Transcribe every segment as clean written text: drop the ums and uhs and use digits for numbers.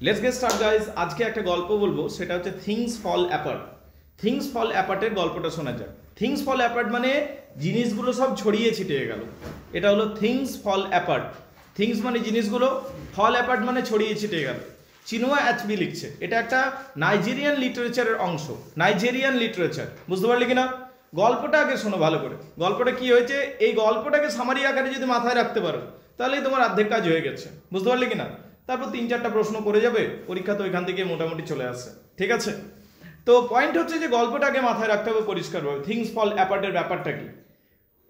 Let's get start guys. আজকে একটা গল্প বলবো, সেটা হচ্ছে things fall apart. Things fall অ্যাপার্টের গল্পটা শোনা যাক। থিংস ফল অ্যাপার্ট মানে জিনিসগুলো সব ছড়িয়ে ছিটিয়ে গেল, এটা হলো থিংস ফল অ্যাপার্ট। থিংস মানে জিনিসগুলো, ফল অ্যাপার্ট মানে ছড়িয়ে ছিটিয়ে গেল। চিনুয়া অ্যাচবি লিখছে, এটা একটা নাইজেরিয়ান লিটারেচারের অংশ, নাইজেরিয়ান লিটারেচার। বুঝতে পারলি কিনা? গল্পটা আগে শোনো ভালো করে। গল্পটা কি হয়েছে, এই গল্পটাকে সামারি আকারে যদি মাথায় রাখতে পারো তাহলেই তোমার অর্ধেক কাজ হয়ে গেছে। বুঝতে পারলি কিনা? তারপর 3-4টা প্রশ্ন করে যাবে, পরীক্ষা তো ওইখান থেকে মোটামুটি চলে আসছে। ঠিক আছে, তো পয়েন্ট হচ্ছে যে গল্পটাকে মাথায় রাখতে হবে পরিষ্কারভাবে। থিংস ফল অ্যাপার্টের ব্যাপারটা কি,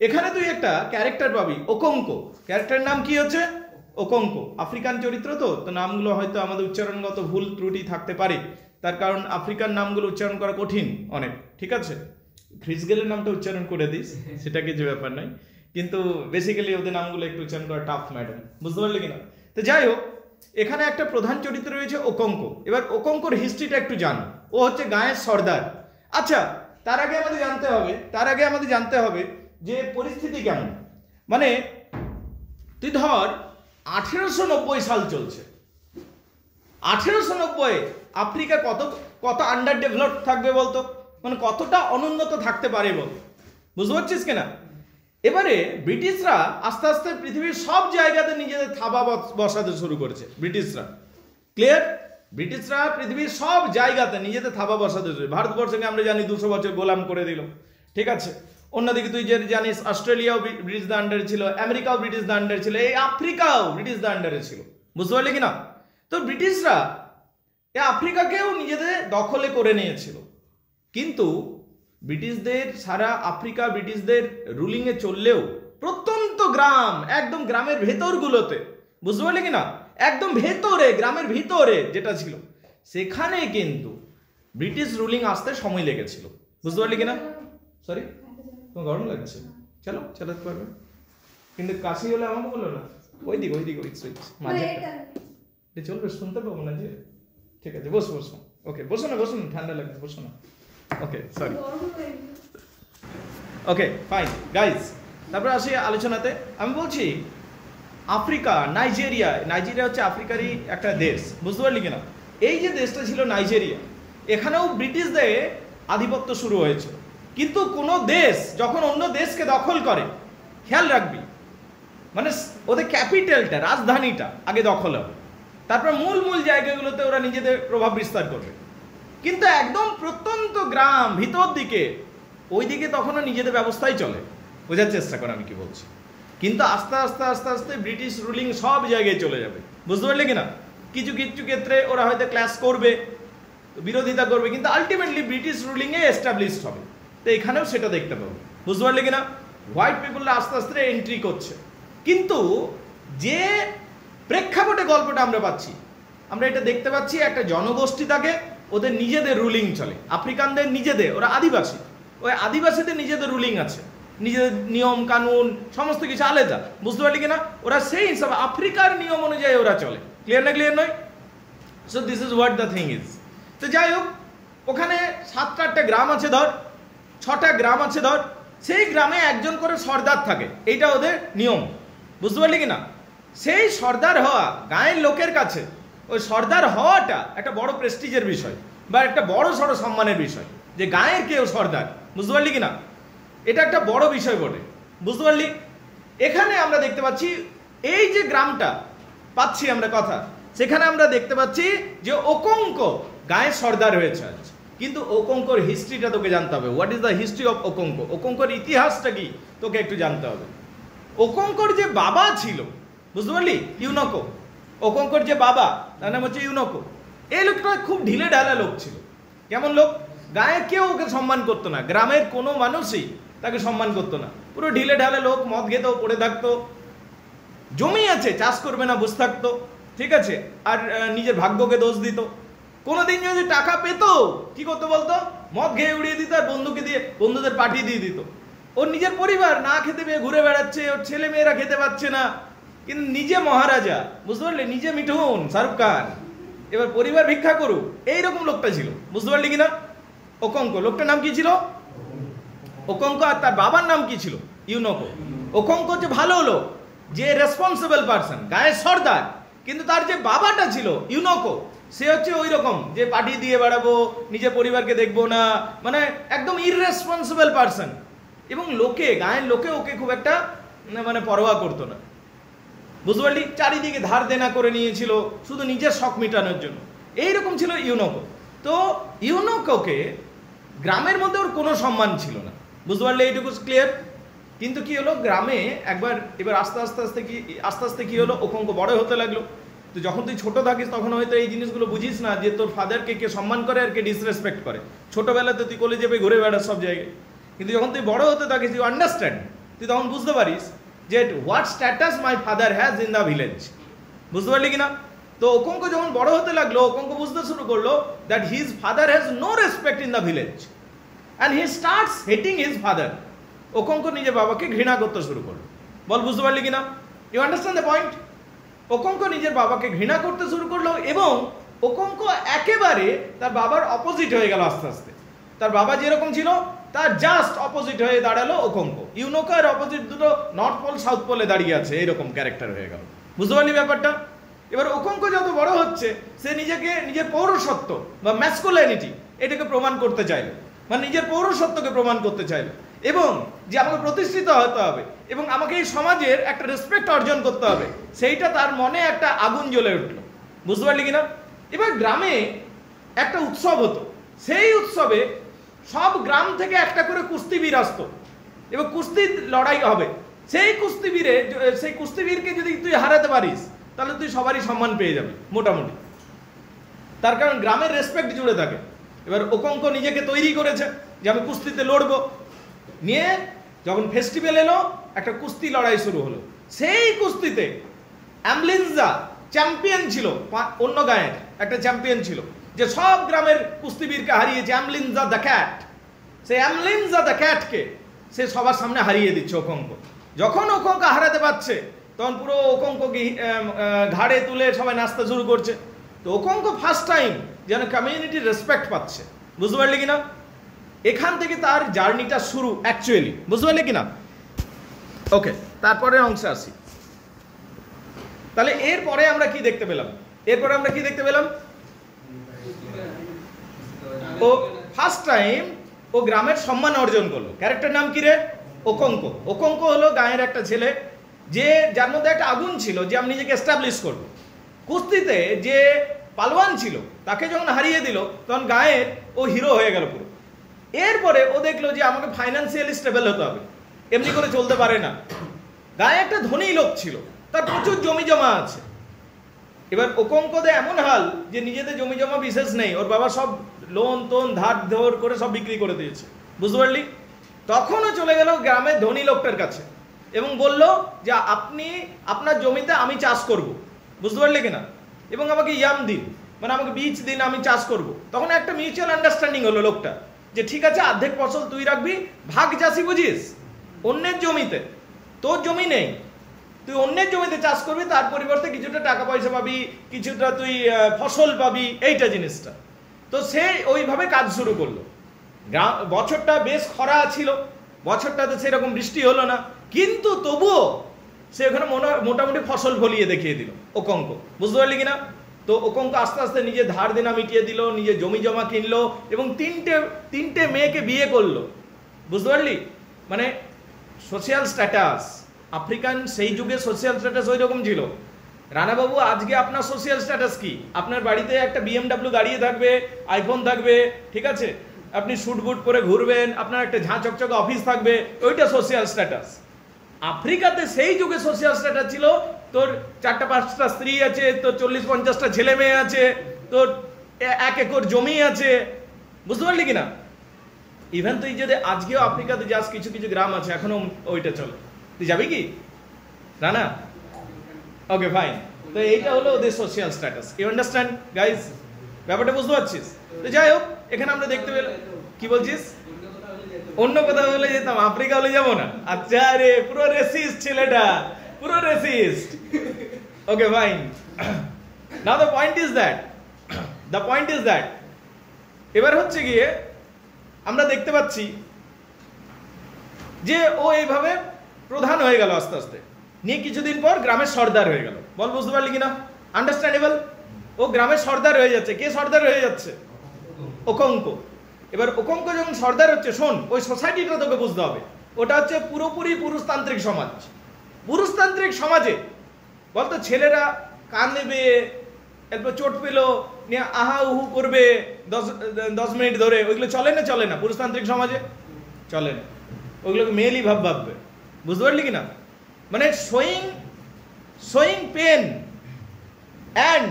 এখানে তুই একটা ক্যারেক্টার পাবি, ওকঙ্কো। ক্যারেক্টারের নাম কি হচ্ছে? ওকঙ্কো। আফ্রিকান চরিত্র তো নামগুলো হয়তো আমাদের উচ্চারণগত ভুল ত্রুটি থাকতে পারে, তার কারণ আফ্রিকান নামগুলো উচ্চারণ করা কঠিন অনেক। ঠিক আছে, খ্রিসগেলের নামটা উচ্চারণ করে দিস, সেটা কিছু ব্যাপার নয়, কিন্তু বেসিক্যালি ওদের নামগুলো একটু উচ্চারণ করা টাফ ম্যাডাম। বুঝতে পারলি কিনা? তো যাই হোক, এখানে একটা প্রধান চরিত্র রয়েছে ওকঙ্কো। এবার ওকঙ্কোর হিস্ট্রিটা একটু জানো। ও হচ্ছে গায়ের সর্দার। আচ্ছা, তার আগে আমাদের জানতে হবে যে পরিস্থিতি কেমন। মানে তুই ধর 1890 সাল চলছে, 1890 আফ্রিকা কত আন্ডার ডেভেলপ থাকবে বলতো, মানে কতটা অনুন্নত থাকতে পারে বল। বুঝতে পারছিস কিনা? এবারে ব্রিটিশরা আস্তে আস্তে পৃথিবীর সব জায়গাতে নিজেদের থাবা বসাতে শুরু করেছে। ব্রিটিশরা, ক্লিয়ার? ব্রিটিশরা পৃথিবীর সব জায়গাতে নিজেদের থাবা বসাতে শুরু। ভারতবর্ষকে আমরা জানি 200 বছর গোলাম করে দিল। ঠিক আছে, অন্যদিকে তুই যে জানিস অস্ট্রেলিয়াও ব্রিটিশদের আন্ডারে ছিল, আমেরিকাও ব্রিটিশদের আন্ডারে ছিল, এই আফ্রিকাও ব্রিটিশদের আন্ডারে ছিল। বুঝতে পারলি কিনা? তো ব্রিটিশরা এই আফ্রিকাকেও নিজেদের দখলে করে নিয়েছিল, কিন্তু ব্রিটিশদের সারা আফ্রিকা ব্রিটিশদের রুলিংয়ে চললেও প্রত্যন্ত গ্রাম, একদম গ্রামের ভেতরগুলোতে, বুঝতে পারলি কিনা, একদম ভেতরে, গ্রামের ভিতরে যেটা ছিল, সেখানে কিন্তু ব্রিটিশ রুলিং আসতে সময় লেগেছিল। বুঝতে পারলি কিনা? সরি, তোমার গরম লাগছে? চলো, চালাতে পারবে, কিন্তু কাশি হলে আমাকে বলো না। ওই সুইচ মাঝে চলবে, শুনতে পাবো না যে। ঠিক আছে, বসো। ওকে, বসো না, ঠান্ডা লাগবে, বসো না। ওকে, সরি। ওকে, ফাইন গাইজ, তারপরে আসি আলোচনাতে। আমি বলছি আফ্রিকা, নাইজেরিয়া হচ্ছে আফ্রিকারই একটা দেশ। বুঝতে পারলি কিনা? এই যে দেশটা ছিল নাইজেরিয়া, এখানেও ব্রিটিশদের আধিপত্য শুরু হয়েছিল। কিন্তু কোনো দেশ যখন অন্য দেশকে দখল করে, খেয়াল রাখবি, মানে ওদের ক্যাপিটালটা, রাজধানীটা আগে দখল হবে, তারপর মূল জায়গাগুলোতে ওরা নিজেদের প্রভাব বিস্তার করবে। কিন্তু একদম প্রত্যন্ত গ্রাম, ভিতর দিকে, ওই দিকে তখনও নিজেদের ব্যবস্থাই চলে। বোঝার চেষ্টা কর আমি কি বলছি। কিন্তু আস্তে আস্তে ব্রিটিশ রুলিং সব জায়গায় চলে যাবে। বুঝতে পারলে কিনা? কিছু ক্ষেত্রে ওরা হয়তো ক্লাস করবে, বিরোধিতা করবে, কিন্তু আলটিমেটলি ব্রিটিশ রুলিংয়ে এস্টাবলিশড হবে। তো এখানেও সেটা দেখতে পাবো। বুঝতে পারলে কিনা? হোয়াইট পিপলরা আস্তে আস্তে এন্ট্রি করছে, কিন্তু যে প্রেক্ষাপটে গল্পটা আমরা পাচ্ছি, আমরা এটা দেখতে পাচ্ছি একটা জনগোষ্ঠী থাকে, ওদের নিজেদের রুলিং চলে। আফ্রিকানদের নিজেদের, ওরা আদিবাসী, ওই আদিবাসীদের নিজেদের রুলিং আছে, নিজেদের নিয়ম কানুন সমস্ত কিছু আলাদা। বুঝতে পারলি কিনা? ওরা সেই হিসাবে আফ্রিকার নিয়ম অনুযায়ী ওরা চলে। ক্লিয়ার নয়? So this is what the thing is. তো যাই হোক, ওখানে 7-8টা গ্রাম আছে, ধর 6টা গ্রাম আছে, ধর সেই গ্রামে একজন করে সর্দার থাকে, এইটা ওদের নিয়ম। বুঝতে পারলি কিনা? সেই সর্দার হওয়া গায়ের লোকের কাছে, ওই সর্দার হওয়াটা একটা বড় প্রেস্টিজের বিষয়, বা একটা বড় সড়ো সম্মানের বিষয়, যে গায়ের কেউ সর্দার। বুঝতে পারলি কিনা? এটা একটা বড় বিষয় বটে। বুঝতে পারলি? এখানে আমরা দেখতে পাচ্ছি, এই যে গ্রামটা পাচ্ছি আমরা কথা, সেখানে আমরা দেখতে পাচ্ছি যে ওকঙ্কো গায়ের সর্দার হয়েছে আজ। কিন্তু ওকঙ্কোর হিস্ট্রিটা তোকে জানতে হবে। What is the history of Okonkwo? ওকঙ্কোর ইতিহাসটা কি তোকে একটু জানতে হবে। ওকঙ্কোর যে বাবা ছিল, বুঝতে পারলি, ইউনকো, ওকঙ্কোর যে বাবা, তার নাম হচ্ছে ইউনকো। এই লোকটা খুব ঢিলে ঢালা লোক ছিল। কেমন লোক? গায়ে কেউ ওকে সম্মান করতো না, গ্রামের কোনো মানুষই তাকে সম্মান করতো না। পুরো ঢিলে ঢালা লোক, মদ খেতেও পড়ে থাকতো, জমি আছে চাষ করবে না বসে থাকতো। ঠিক আছে, আর নিজের ভাগ্যকে দোষ দিত। কোনোদিন যদি টাকা পেত, কি করতো বলতো? মদ খেয়ে উড়িয়ে দিত, আর বন্ধুদের পাঠিয়ে দিয়ে দিত। ওর নিজের পরিবার না খেতে পেয়ে ঘুরে বেড়াচ্ছে, ওর ছেলে মেয়েরা খেতে পাচ্ছে না, কিন্তু নিজে মহারাজা। বুঝতে পারলে? নিজে মিঠুন, শাহরুখ খান, এবার পরিবার ভিক্ষা করুক, এইরকম লোকটা ছিল। বুঝতে পারলি কিনা? ওকঙ্কো লোকটার নাম কি ছিল? ওকঙ্কো। আর তার বাবার নাম কি ছিল? ইউনকো। ওকঙ্কো যে ভালো লোক, যে রেসপন্সিবল পারসন, গায়ের সর্দার, কিন্তু তার যে বাবাটা ছিল ইউনকো, সে হচ্ছে ওই রকম যে পার্টি দিয়ে বেড়াবো, নিজের পরিবারকে দেখবো না, মানে একদম ইররেসপন্সিবল পারসন। এবং লোকে, গায়ের লোকে ওকে খুব একটা মানে পরোয়া করতো না, বুঝতে পারলি? চারিদিকে ধার দেনা করে নিয়েছিল শুধু নিজের শখ মেটানোর জন্য। এইরকম ছিল ইউনোকো। তো ইউনোকোকে গ্রামের মধ্যে ওর কোনো সম্মান ছিল না, বুঝতে পারলে? এইটুকু ক্লিয়ার। কিন্তু কি হলো, গ্রামে এবার আস্তে আস্তে কি হলো, ওকঙ্ক বড় হতে লাগলো। তো যখন তুই ছোট থাকিস তখন হয়তো এই জিনিসগুলো বুঝিস না যে তোর ফাদারকে কে সম্মান করে আর কে ডিসরেসপেক্ট করে। ছোটবেলাতে তুই কলেজে পেয়ে ঘুরে বেড়াস সব জায়গায়, কিন্তু যখন তুই বড় হতে থাকিস ইউ আন্ডারস্ট্যান্ড, তুই তখন বুঝতে পারিস যে what status my father has in the village, বুঝতে পারলি কিনা? তো ওকঙ্ক যখন বড় হতে লাগলো, ওকঙ্ক বুঝতে শুরু করলো that his father has no respect in the village and he starts hating his father. Okonkwo নিজের বাবাকে ঘৃণা করতে শুরু করলো। বল, বুঝতে পারলি কিনা? You understand the point? Okonkwo নিজের বাবাকে ঘৃণা করতে শুরু করলো এবং ওকঙ্ক একেবারে তার বাবার অপোজিট হয়ে গেল আস্তে আস্তে। তার বাবা যেরকম ছিল তার জাস্ট অপোজিট হয়ে দাঁড়ালো ওকঙ্ক। ইউনোকো আর অপোজিট দুটো নর্থ পোল সাউথ পোলে দাঁড়িয়ে আছে, এইরকম ক্যারেক্টার হয়ে গেল, বুঝতে পারলি ব্যাপারটা? এবার ওকঙ্ক যত বড় হচ্ছে সে নিজেকে নিজের পৌরসত্ব বা ম্যাসকুলিনিটি এটাকে প্রমাণ করতে চাইল, মানে নিজের পৌরসত্বকে প্রমাণ করতে চাইল এবং যে আমাকে প্রতিষ্ঠিত হতে হবে এবং আমাকে এই সমাজের একটা রেসপেক্ট অর্জন করতে হবে, সেইটা তার মনে একটা আগুন জ্বলে উঠলো, বুঝতে পারলি কিনা? এবার গ্রামে একটা উৎসব হতো, সেই উৎসবে সব গ্রাম থেকে একটা করে কুস্তিবীর আসতো এবং কুস্তির লড়াই হবে। সেই কুস্তিবীরকে যদি তুই হারাতে পারিস তাহলে তুই সবারই সম্মান পেয়ে যাবে মোটামুটি, তার কারণ গ্রামের রেসপেক্ট জুড়ে থাকে। এবার ওকঙ্ক নিজেকে তৈরি করেছে যে আমি কুস্তিতে লড়বো, নিয়ে যখন ফেস্টিভ্যাল এলো একটা কুস্তি লড়াই শুরু হলো। সেই কুস্তিতে অ্যামলিনজা চ্যাম্পিয়ন ছিল, অন্য গায়ের একটা চ্যাম্পিয়ন ছিল যে সব গ্রামের কুস্তিবীরকে হারিয়েছে, অ্যামলিনজা দ্য ক্যাট। সেই অ্যামলিনজা দ্য ক্যাটকে সে সবার সামনে হারিয়ে দিচ্ছে ওকঙ্ক। যখন ওকঙ্ক হারাতে পারছে তখন পুরো ওকঙ্ককে ঘাড়ে তুলে সবাই নাচতে শুরু করছে। তো ওকঙ্ক ফার্স্ট টাইম যেন কমিউনিটির রেসপেক্ট পাচ্ছে, বুঝতে পারলি কিনা? এখান থেকে তার জার্নিটা শুরু অ্যাকচুয়ালি, বুঝতে পারলি কিনা? ওকে, তারপরের অংশে আসি। তাহলে এরপরে আমরা কি দেখতে পেলাম? ও ফার্স্ট টাইম ও গ্রামের সম্মান অর্জন করলো। ক্যারেক্টার নাম কি রে? ওকঙ্ক। ওকঙ্ক হলো গায়ের একটা ছেলে যে যার মধ্যে একটা আগুন ছিল যে আমি নিজেকে এস্টাবলিশ করবো। কুস্তিতে যে পালোয়ান ছিল তাকে যখন হারিয়ে দিল তখন গায়ের ও হিরো হয়ে গেল পুরো। এরপরে ও দেখলো যে আমাকে ফাইন্যান্সিয়ালি স্টেবল হতে হবে, এমনি করে চলতে পারে না। গায়ে একটা ধনী লোক ছিল, তার প্রচুর জমি জমা আছে। এবার ওকঙ্কদের এমন হাল যে নিজেদের জমি জমা বিশেষ নেই, ওর বাবা সব লোন টোন ধার ধর করে সব বিক্রি করে দিয়েছে, বুঝতে পারলি? তখনও চলে গেল গ্রামের ধনী লোকটার কাছে এবং বলল যে আপনি আপনার জমিতে আমি চাষ করব, বুঝতে পারলি কিনা, এবং আমাকে ইয়াম দিন, মানে আমাকে বীজ দিন, আমি চাষ করব। তখন একটা মিউচুয়াল আন্ডারস্ট্যান্ডিং হলো লোকটা যে ঠিক আছে অর্ধেক ফসল তুই রাখবি, ভাগ চাষি বুঝিস, অন্যের জমিতে, তোর জমি নেই, তুই অন্যের জমিতে চাষ করবি, তার পরিবর্তে কিছুটা টাকা পয়সা পাবি, কিছুটা তুই ফসল পাবি, এইটা জিনিসটা। তো সে ওইভাবে কাজ শুরু করলো। বছরটা বেশ খরা ছিল, বছরটাতে সেরকম বৃষ্টি হলো না, কিন্তু তবুও সে ওখানে মোটামুটি ফসল ফলিয়ে দেখিয়ে দিল ওকঙ্ক, বুঝতে পারলি কিনা? তো ওকঙ্ক আস্তে আস্তে নিজের ধার দেনা মিটিয়ে দিল, নিজের জমি জমা কিনলো এবং তিনটে মেয়েকে বিয়ে করলো, বুঝতে পারলি? মানে সোশিয়াল স্ট্যাটাস, আফ্রিকান সেই যুগে সোশিয়াল স্ট্যাটাস ওই রকম ছিল। রানাবাবু, আজকে আপনার সোশিয়াল স্ট্যাটাস কি? আপনার বাড়িতে একটা BMW গাড়ি থাকবে, আইফোন থাকবে, ঠিক আছে, আপনি স্যুট বুট পরে ঘুরবেন, আপনার একটা ঝাঁ চকচকে অফিস থাকবে, ওইটা সোশিয়াল স্ট্যাটাস। আফ্রিকাতে সেই যুগে সোশিয়াল স্ট্যাটাস ছিল তোর 4-5টা স্ত্রী আছে, তোর 40-50টা ছেলে মেয়ে আছে, তোর 1 একর জমি আছে, বুঝতে পারলি কিনা? ইভেন তুই যদি আজকেও আফ্রিকাতে যাস, কিছু কিছু গ্রাম আছে এখনো ওইটা চলে। তুই যাবি কি রানা? Okay fine. তো এইটা হলো ওদের social status. You understand guys? ব্যাপারটা বুঝতে পারছিস? তো যাই হোক, এখানে আমরা দেখতে পেলাম, কি বলছিস? অন্য কোথাও হলে যেতাম, আফ্রিকা হলে যাবো না? আচ্ছা রে, পুরো রেসিস্ট ছেলেটা, পুরো racist. Okay fine. Now the point is that এবার হচ্ছে গিয়ে আমরা দেখতে পাচ্ছি যে ও এইভাবে প্রধান হয়ে গেল আস্তে আস্তে, নিয়ে কিছুদিন পর গ্রামের সর্দার হয়ে গেল। বল, বুঝতে পারলি কিনা? আন্ডারস্ট্যান্ডেবল? ও গ্রামের সর্দার হয়ে যাচ্ছে। কে সর্দার হয়ে যাচ্ছে? ওকঙ্ক। এবার ওকঙ্ক যখন সর্দার হচ্ছে, শোন, ওই সোসাইটিটা তোকে বুঝতে হবে, ওটা হচ্ছে পুরোপুরি পুরুষতান্ত্রিক সমাজ। পুরুষতান্ত্রিক সমাজে বলতো ছেলেরা কাঁদবে, এরপর চোট পেলো নিয়ে আহা উহু করবে 10 মিনিট ধরে, ওইগুলো চলে না? চলে না পুরুষতান্ত্রিক সমাজে, চলে না। ওইগুলোকে মেয়েলি ভাববে, বুঝতে পারলি কিনা? মানে showing pain and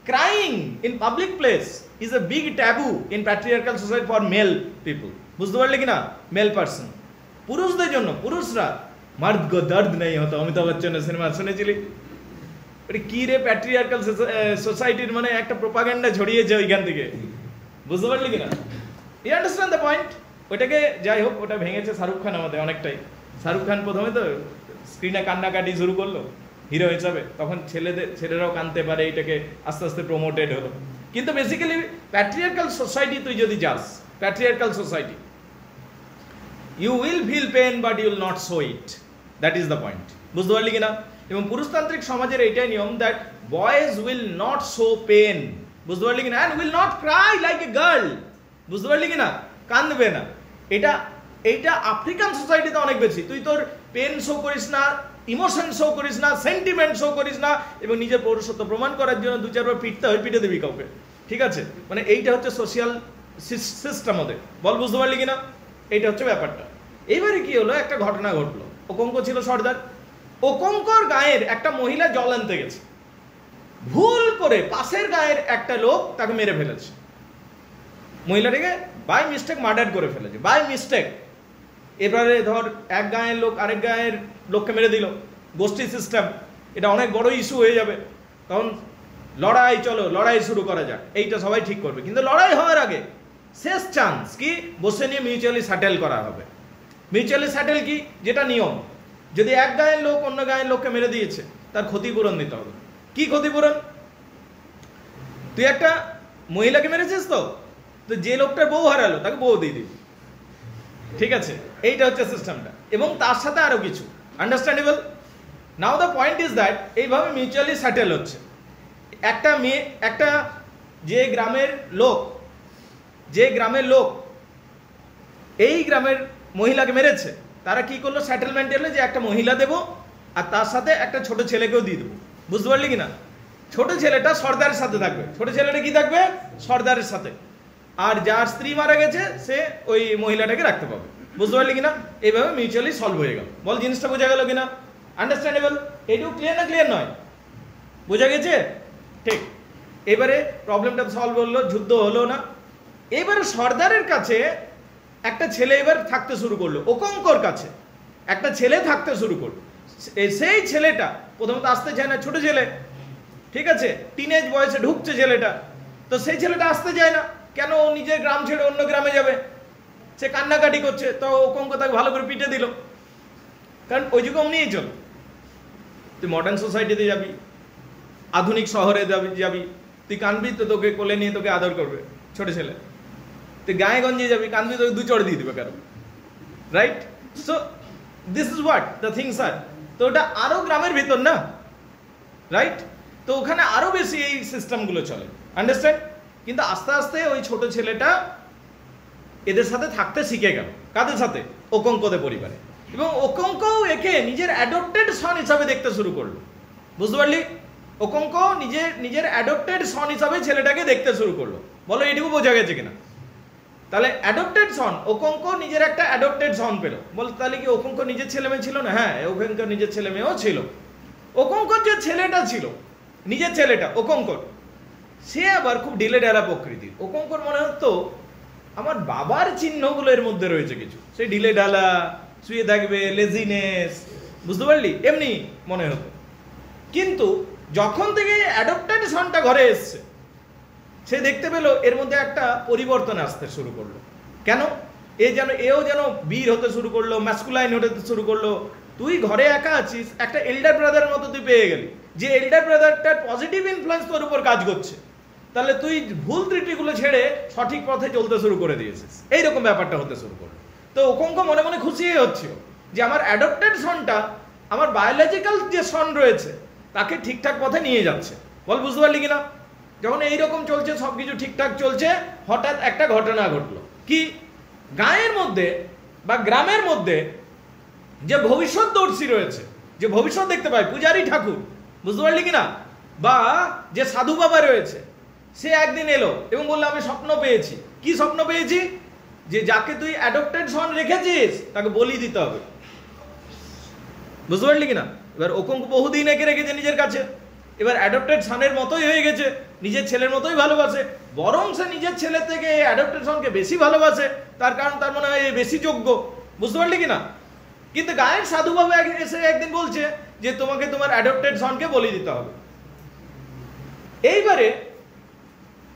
crying in public place is a big taboo in patriarchal society for male people, বুঝতে পারলি কিনা? মেল পার্সন, পুরুষদের জন্য। পুরুষরা মার্দ গো দর্দ নেই হতো, অমিতাভ বচ্চনের সিনেমা শুনেছিলি? কি রে, প্যাট্রিয়ার্কাল সোসাইটির মানে একটা প্রোপাগান্ডা ছড়িয়েছে ওইখান থেকে, বুঝতে পারলি কিনা? You understand the point? ওইটাকে যাই হোক, ওটা ভেঙেছে শাহরুখ খান আমাদের অনেকটাই। শাহরুখ খান প্রথমে তো স্ক্রিনে কান্নাকাটি শুরু করলো হিরো হিসাবে, তখন ছেলেরাও কাঁদতে পারে, এইটাকে আস্তে আস্তে প্রমোটেড হলো। কিন্তু বেসিক্যালি প্যাট্রিয়ার্কাল সোসাইটি তুই যদি যাস, patriarchal society, you will feel pain but you will not show it, that is the point, বুঝতে পারলি কিনা? এবং পুরুষতান্ত্রিক সমাজের এইটাই নিয়ম, that boys will not show pain, বুঝতে পারলি কিনা? And will not cry like a girl, বুঝতে পারলি কিনা? কাঁদবে না। এইটা আফ্রিকান সোসাইটিতে অনেক বেশি। তুই তোর পেন শো করিস না, ইমোশন শো করিস না, সেন্টিমেন্ট শো করিস না, এবং নিজের পৌরসত্ব প্রমাণ করার জন্য 2-4 বার পিটে দিবি কাউকে, ঠিক আছে? মানে এইটা হচ্ছে সোশিয়াল সিস্টেম ওদের, বল, বুঝতে পারলি কিনা? এইটা হচ্ছে ব্যাপারটা। এইবারে কি হলো, একটা ঘটনা ঘটলো। ওকঙ্ক ছিল সর্দার। ওকঙ্কর গায়ের একটা মহিলা জল আনতে গেছে, ভুল করে পাশের গায়ের একটা লোক তাকে মেরে ফেলেছে। মহিলাটাকে বাই মিস্টেক মার্ডার করে ফেলেছে, বাই মিস্টেক। এবারে ধর এক গায়ের লোক আরেক গায়ের লোককে মেরে দিল, গোষ্ঠী সিস্টেম, এটা অনেক বড় ইস্যু হয়ে যাবে। তখন লড়াই, চলো লড়াই শুরু করা যাক, এইটা সবাই ঠিক করবে। কিন্তু লড়াই হওয়ার আগে শেষ চান্স কি, বসে নিয়ে মিউচুয়ালি সেটেল করা হবে। মিউচুয়ালি সেটেল কি, যেটা নিয়ম, যদি এক গায়ের লোক অন্য গায়ের লোককে মেরে দিয়েছে, তার ক্ষতিপূরণ দিতে হবে। কি ক্ষতিপূরণ? তুই একটা মহিলাকে মেরেছিস, তো যে লোকটার বউ হারালো তাকে বউ দিয়ে দিবি, ঠিক আছে? এইটা হচ্ছে সিস্টেমটা, এবং তার সাথে আরো কিছু। Understandable? Now the point is that এইভাবে মিউচুয়ালি সেটেল হচ্ছে। একটা যে গ্রামের লোক এই গ্রামের মহিলাকে মেরেছে, তারা কি করলো, সেটেলমেন্ট এলো যে একটা মহিলা দেবো আর তার সাথে একটা ছোট ছেলেকেও দিয়ে দেবো, বুঝতে পারলি কিনা? ছোট ছেলেটা সর্দারের সাথে থাকবে। ছোট ছেলেটা কি থাকবে? সর্দারের সাথে। আর যার স্ত্রী মারা গেছে সে ওই মহিলাটাকে রাখতে পাবে, বুঝতে পারলি কিনা? এইভাবে মিউচুয়ালি সলভ হয়ে গেল। বল, জিনিসটা বোঝা গেল কিনা? আন্ডারস্ট্যান্ডেবল? এইটুকু ক্লিয়ার না ক্লিয়ার নয়? বোঝা গেছে? ঠিক। এবারে প্রবলেমটা সলভ হলো, যুদ্ধ হলো না। এবারে সর্দারের কাছে একটা ছেলে এবার থাকতে শুরু করলো, ওকঙ্কর কাছে একটা ছেলে থাকতে শুরু করলো। সেই ছেলেটা প্রথমত আসতে চায় না, ছোট ছেলে, ঠিক আছে, টিনেজ বয়সে ঢুকছে ছেলেটা, তো সেই ছেলেটা আসতে চায় না। কেন? ও নিজের গ্রাম ছেড়ে অন্য গ্রামে যাবে, সে কান্নাকাটি করছে। তো ওকঙ্ক তাকে ভালো করে পিটে দিল, কারণ ওই যুগে অমনিই চল। তুই মডার্ন সোসাইটিতে যাবি, আধুনিক শহরে যাবি, তুই কানবি তো তোকে কোলে নিয়ে তোকে আদর করবে ছোট ছেলে। তুই গায়ে গঞ্জে যাবি, কানবি তোকে 2 চড় দিয়ে দিবে কারো, right? So this is what the things are. তো ওটা আরো গ্রামের ভিতর না, রাইট? তো ওখানে আরো বেশি এই সিস্টেমগুলো চলে, আন্ডারস্ট্যান্ড? কিন্তু আস্তে আস্তে ওই ছোট ছেলেটা এদের সাথে থাকতে শিখে গেল। কাদের সাথে? ওকঙ্কদের পরিবারে। এবং ওকঙ্কও একে নিজের অ্যাডপ্টেড সন হিসাবে দেখতে শুরু করলো, বুঝতে পারলি? ওকঙ্ক নিজের অ্যাডপ্টেড সন হিসাবে ছেলেটাকে দেখতে শুরু করলো। বলো, এইটুকু বোঝা গেছে কিনা? তাহলে অ্যাডপ্টেড সন, ওকঙ্ক নিজের একটা অ্যাডপ্টেড সন পেল। বল, তাহলে কি ওকঙ্ক নিজের ছেলে মেয়ে ছিল না? হ্যাঁ, ওকঙ্ক নিজের ছেলে মেয়েও ছিল। ওকঙ্কর যে ছেলেটা ছিল, নিজের ছেলেটা ওকঙ্কর, সে আবার খুব ঢিলেঢালা প্রকৃতির। ওকঙ্কর মনে হতো আমার বাবার চিহ্নগুলো এর মধ্যে রয়েছে কিছু। সে ঢিলেঢালা, শুয়ে থাকবে, লেজিনেস, বুঝতে পারলি? এমনি মনে হতো। কিন্তু যখন থেকে অ্যাডপ্টেড সনটা ঘরে এসছে, সে দেখতে পেল এর মধ্যে একটা পরিবর্তন আসতে শুরু করলো। কেন? এও যেন বীর হতে শুরু করলো, ম্যাসকুলাইন হতে শুরু করলো। তুই ঘরে একা আছিস, একটা এল্ডার ব্রাদারের মতো তুই পেয়ে গেলি, যে এল্ডার ব্রাদারটার পজিটিভ ইনফ্লুয়েন্স তোর উপর কাজ করছে। তাহলে তুই ভুল ত্রুটিগুলো ছেড়ে সঠিক পথে চলতে শুরু করে দিয়েছিস। এইরকম ব্যাপারটা হতে শুরু করলো। তো ওকঙ্ক মনে মনে খুশি হচ্ছিল যে আমার অ্যাডপ্টেড সনটা আমার বায়োলজিক্যাল যে সন রয়েছে তাকে ঠিকঠাক পথে নিয়ে যাচ্ছে। বল, বুঝতে পারলি কিনা? যখন এইরকম চলছে, সবকিছু ঠিকঠাক চলছে, হঠাৎ একটা ঘটনা ঘটলো। কি? গাঁয়ের মধ্যে বা গ্রামের মধ্যে যে ভবিষ্যৎদর্শী রয়েছে, যে ভবিষ্যৎ দেখতে পায়, পূজারী ঠাকুর, বুঝতে পারলি কিনা, বা যে সাধু বাবা রয়েছে, সে একদিন এলো এবং বললো আমি স্বপ্ন পেয়েছি। কি স্বপ্ন পেয়েছি? যে যাকে তুই অ্যাডপ্টেড সন রেখেছিস তাকে বলি দিতে হবে। বুঝতে পারলি কিনা? এবার ওকঙ্ক বহুদিন একে রেখেছে নিজের কাছে, এবার অ্যাডপ্টেড সনের মতোই হয়ে গেছে, নিজের ছেলের মতোই ভালোবাসে, বরং সে নিজের ছেলে থেকে অ্যাডপ্টেড সনকে বেশি ভালোবাসে, তার কারণ তার মনে হয় বেশি যোগ্য। বুঝতে পারলি কিনা? কিন্তু গায়ের সাধু বাবা এসে একদিন বলছে যে তোমাকে তোমার অ্যাডপ্টেড সনকে বলি দিতে হবে। এইবারে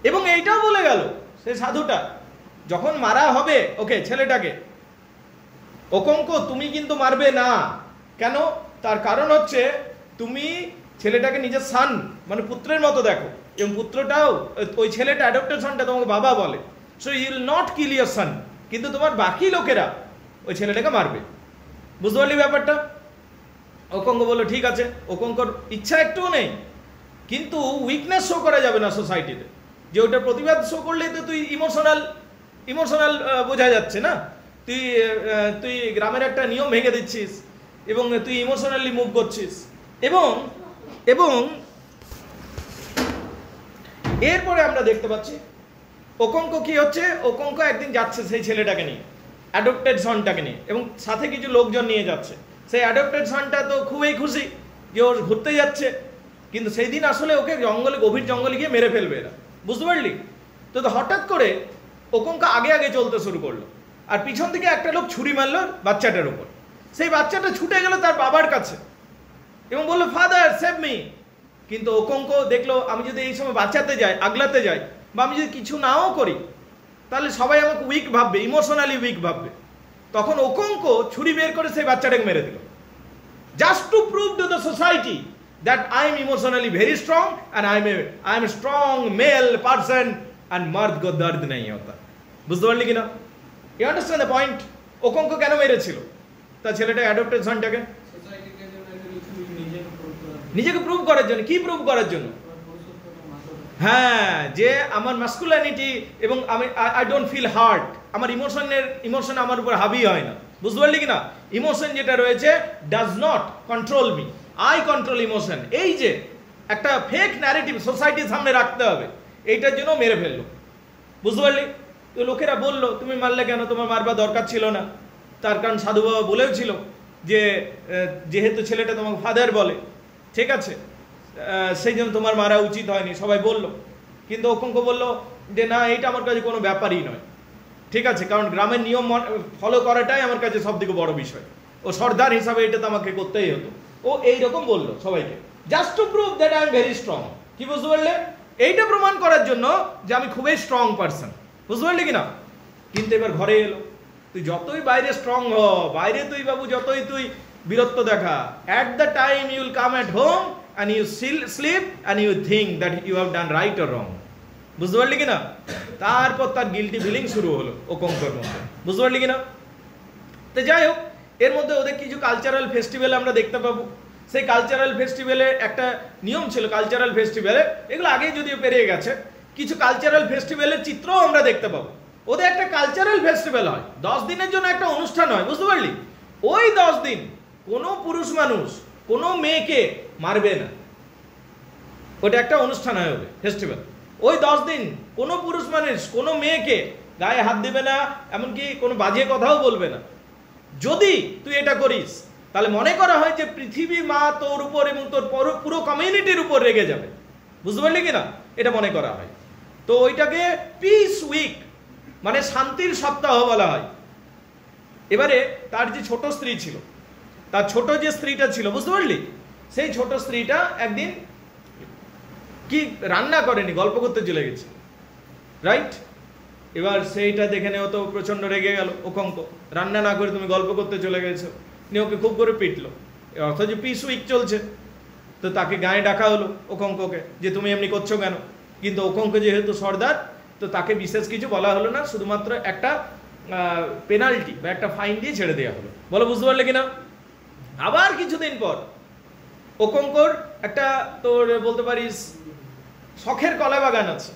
এবং এইটাও বলে গেল সে সাধুটা, যখন মারা হবে ওকে ছেলেটাকে, ওকঙ্ক তুমি কিন্তু মারবে না। কেন? তার কারণ হচ্ছে তুমি ছেলেটাকে নিজের সান মানে পুত্রের মতো দেখো, এবং পুত্রটাও ওই ছেলেটা অ্যাডপ্টেড সনটা তোমাকে বাবা বলে, so you will not kill your son, কিন্তু তোমার বাকি লোকেরা ওই ছেলেটাকে মারবে। বুঝতে পারলি ব্যাপারটা? ওকঙ্ক বললো ঠিক আছে। ওকঙ্কর ইচ্ছা একটুও নেই, কিন্তু উইকনেস শো করা যাবে না সোসাইটিতে, যে ওটার প্রতিবাদ শো করলেই তো তুই ইমোশনাল বোঝা যাচ্ছে না, তুই গ্রামের একটা নিয়ম ভেঙে দিচ্ছিস এবং তুই ইমোশনালি মুভ করছিস। এবং এরপরে আমরা দেখতে পাচ্ছি ওকঙ্ক কি হচ্ছে, ওকঙ্ক একদিন যাচ্ছে সেই ছেলেটাকে নিয়ে, অ্যাডপ্টেড সনটাকে নিয়ে, এবং সাথে কিছু লোকজন নিয়ে যাচ্ছে। সেই অ্যাডপ্টেড সনটা তো খুবই খুশি যে ও ঘুরতে যাচ্ছে, কিন্তু সেই দিন আসলে ওকে জঙ্গলে, গভীর জঙ্গলে গিয়ে মেরে ফেলবে এরা। বুঝতে পারলি? তো হঠাৎ করে ওকঙ্ক আগে আগে চলতে শুরু করলো, আর পিছন থেকে একটা লোক ছুরি মারলো বাচ্চাটার উপর। সেই বাচ্চাটা ছুটে গেল তার বাবার কাছে এবং বললো ফাদার সেভ মি। কিন্তু ওকঙ্ক দেখলো আমি যদি এই সময় বাঁচাতে যাই, আগলাতে যাই, বা আমি যদি কিছু নাও করি, তাহলে সবাই আমাকে উইক ভাববে, ইমোশনালি উইক ভাববে। তখন ওকঙ্ক ছুরি বের করে সেই বাচ্চাটাকে মেরে দিল, just to prove to the society that I am emotionally very strong and I am a strong male person and मर्द को दर्द नहीं होता। বুঝতে পারলি কিনা? You understand the point? ওকঙ্ক কেন মেরেছিল তার ছেলেটা অ্যাডপ্টেড সনটাকে? নিজেকে প্রুভ করার জন্য। কি প্রুভ করার জন্য? হ্যাঁ, যে আমার মাস্কুলিনিটি এবং আমি আই ডোন্ট ফিল হার্ট, আমার ইমোশন আমার উপর হাবি হয় না। বুঝতে পারলি কিনা? ইমোশন যেটা রয়েছে does not control me, I control emotion. এই যে একটা ফেক ন্যারেটিভ সোসাইটির সামনে রাখতে হবে, এইটার জন্য মেরে ফেললো। বুঝতে পারলি? তো লোকেরা বললো তুমি মারলে কেন, তোমার মারবার দরকার ছিল না। তার কারণ সাধু বাবা বলেও ছিল যে যেহেতু ছেলেটা তোমাকে ফাদার বলে, ঠিক আছে, সেই জন্য তোমার মারা উচিত হয়নি, সবাই বললো। কিন্তু ওকঙ্ক বললো যে না, এইটা আমার কাছে কোনো ব্যাপারই নয়, ঠিক আছে, কারণ গ্রামের নিয়ম ফলো করাটাই আমার কাছে সব থেকে বড় বিষয়, ও সর্দার হিসাবে এটা তো আমাকে করতেই হতো। ও এইরকম বললো সবাইকে, just to prove that I am very strong. কি বুঝতে পারলে? এইটা প্রমাণ করার জন্য যে আমি খুবই স্ট্রং পারসন। বুঝতে পারলি কিনা? কিন্তু এবার ঘরে এলো, তুই যতই বাইরে স্ট্রং হ, বাইরে তুই বাবু যতই তুই বীরত্ব দেখা, at the time you will come at home and you sleep and you think that you have done right or wrong। বুঝতে পারলি কিনা? তারপর তার গিল্টি ফিলিং শুরু হলো ওকঙ্কর মধ্যে। বুঝতে পারলি কিনা? তো যাই হোক, এর মধ্যে ওদের কিছু কালচারাল ফেস্টিভ্যাল আমরা দেখতে পাবো। সেই কালচারাল ফেস্টিভ্যালে একটা নিয়ম ছিল, কালচারাল ফেস্টিভ্যালে, এগুলো আগেই যদিও পেরিয়ে গেছে, কিছু কালচারাল ফেস্টিভ্যালের চিত্রও আমরা দেখতে পাবো। ওদের একটা কালচারাল ফেস্টিভ্যাল হয়, 10 দিনের জন্য একটা অনুষ্ঠান হয়। বুঝতে পারলি? ওই 10 দিন কোনো পুরুষ মানুষ কোনো মেয়েকে মারবে না, ওটা একটা অনুষ্ঠান হয় ওদের ফেস্টিভ্যাল। ওই 10 দিন কোনো পুরুষ মানুষ কোনো মেয়েকে গায়ে হাত দেবে না, এমনকি কোনো বাজে কথাও বলবে না। যদি তুই এটা করিস তাহলে মনে করা হয় যে পৃথিবী মা তোর উপর এবং তোর পুরো কমিউনিটির উপর রেগে যাবে। বুঝতে পারলি কিনা? এটা মনে করা হয়। তো ওইটাকে পিস উইক মানে শান্তির সপ্তাহ বলা হয়। এবারে তার যে ছোট স্ত্রী ছিল, তার ছোট যে স্ত্রীটা ছিল, বুঝতে পারলি, সেই ছোট স্ত্রীটা একদিন কি রান্না করেনি, গল্প করতে চলে গেছে, রাইট? এবার সেইটা দেখে নেও তো প্রচন্ড রেগে গেল ওকঙ্ক, রান্না না করে তুমি গল্প করতে চলে গেছো, নিয়ে ওকে খুব করে পিটলো। অথচ পিস উইক চলছে, তো তাকে গায়ে ডাকা হলো ওকঙ্ককে যে তুমি এমনি করছো কেন। কিন্তু ওকঙ্ক যেহেতু সর্দার, তো তাকে বিশেষ কিছু বলা হলো না, শুধুমাত্র একটা পেনাল্টি বা একটা ফাইন দিয়ে ছেড়ে দেওয়া হলো। বলো বুঝতে পারলে কিনা? আবার কিছুদিন পর ওকঙ্কর একটা তোর বলতে পারিস শখের কলা বাগান আছে,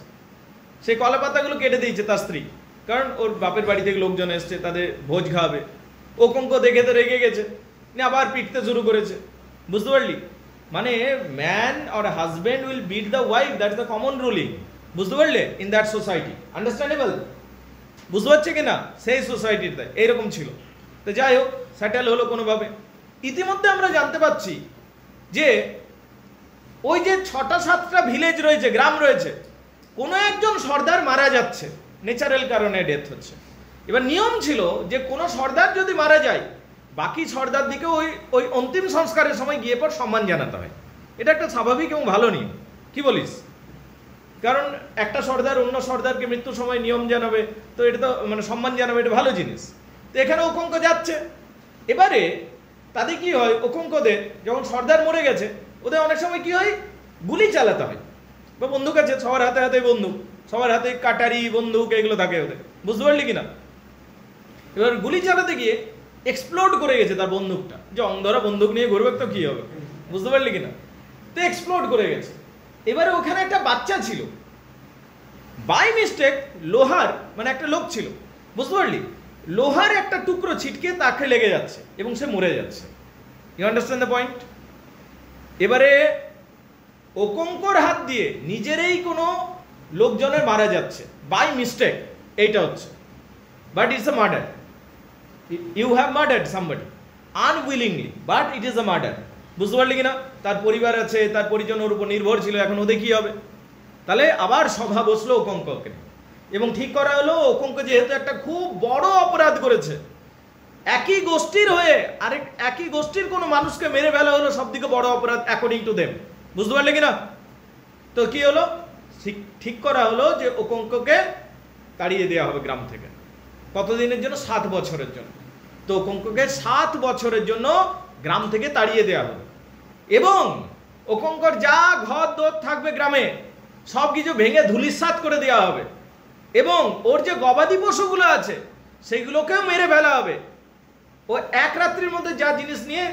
সেই কলা পাতাগুলো কেটে দিয়েছে তার স্ত্রী, কারণ ওর বাপের বাড়ি থেকে লোকজন এসছে, তাদের ভোজ খাওয়াবে। ওকঙ্ক দেখে তো রেগে গেছে, আবার পিটতে শুরু করেছে। বুঝতে পারলি? মানে man or husband will beat the wife, that is the common ruling. বুঝতে পারলে? In that society. আন্ডারস্ট্যান্ডেবল? বুঝতে পারছে কিনা? সেই সোসাইটিতে এইরকম ছিল। তো যাই হোক, সেটেল হলো কোনোভাবে। ইতিমধ্যে আমরা জানতে পারছি যে ওই যে 6টা-7টা ভিলেজ রয়েছে, গ্রাম রয়েছে, কোনো একজন সর্দার মারা যাচ্ছে, ন্যাচারাল কারণে ডেথ হচ্ছে। এবার নিয়ম ছিল যে কোনো সর্দার যদি মারা যায়, বাকি সর্দার দিকে ওই অন্তিম সংস্কারের সময় গিয়ে পর সম্মান জানাতে হয়। এটা একটা স্বাভাবিক এবং ভালো নিয়ম। কি বলিস? কারণ একটা সর্দার অন্য সর্দারকে মৃত্যুর সময় নিয়ম জানাবে, তো এটা তো মানে সম্মান জানাবে, এটা ভালো জিনিস। তো এখানে ওকঙ্ক যাচ্ছে। এবারে তাদের কি হয়, ওকঙ্কদের যখন সর্দার মরে গেছে, ওদের অনেক সময় কি হয়, গুলি চালাতে হয়। বা বন্দুক আছে, সবার হাতে হাতে বন্দুক, সবার হাতে কাটারি বন্দুক এগুলো থাকে ওদের। বুঝতে পারলি কিনা? এবার গুলি চালাতে গিয়ে এক্সপ্লোড করে গেছে তার বন্দুকটা, যে অন্ধরা বন্দুক নিয়ে ঘুরবে তো কি হবে। বুঝতে পারলি কিনা? তো এক্সপ্লোড করে গেছে। এবারে ওখানে একটা বাচ্চা ছিল, বাই মিস্টেক লোহার, মানে একটা লোক ছিল, বুঝতে পারলি, লোহার একটা টুকরো ছিটকে তাকে লেগে যাচ্ছে এবং সে মরে যাচ্ছে। You understand the point? এবারে ওকঙ্কর হাত দিয়ে নিজেরই কোনো লোকজনের মারা যাচ্ছে বাই মিস্টেক, এইটা হচ্ছে। But it's a murder. You have murdered somebody unwillingly, but it is a murder. বুঝতে পারলি কিনা? তার পরিবার আছে, তার পরিজনের উপর নির্ভর ছিল, এখন ওদের কি হবে? তাহলে আবার সভা বসলো ওকঙ্ককে, এবং ঠিক করা হলো ওকঙ্ক যেহেতু একটা খুব বড় অপরাধ করেছে, একই গোষ্ঠীর হয়ে আরেক একই গোষ্ঠীর কোনো মানুষকে মেরে ফেলা হলো সব থেকে বড় অপরাধ অ্যাকর্ডিং টু দেম। বুঝতে পারলে কিনা? তো কি হলো, ঠিক করা হলো যে ওকঙ্ককে তাড়িয়ে দেওয়া হবে গ্রাম থেকে। কতদিনের জন্য? 7 বছরের জন্য। তো ওকঙ্ককে 7 বছরের জন্য গ্রাম থেকে তাড়িয়ে দেওয়া হবে, এবং ওকঙ্কর যা ঘর দোর থাকবে গ্রামে সব কিছু ভেঙে ধুলিস্যাৎ করে দেওয়া হবে, এবং ওর যে গবাদি পশুগুলো আছে সেগুলোকেও মেরে ফেলা হবে। ও এক রাত্রির মধ্যে যা জিনিস নিয়ে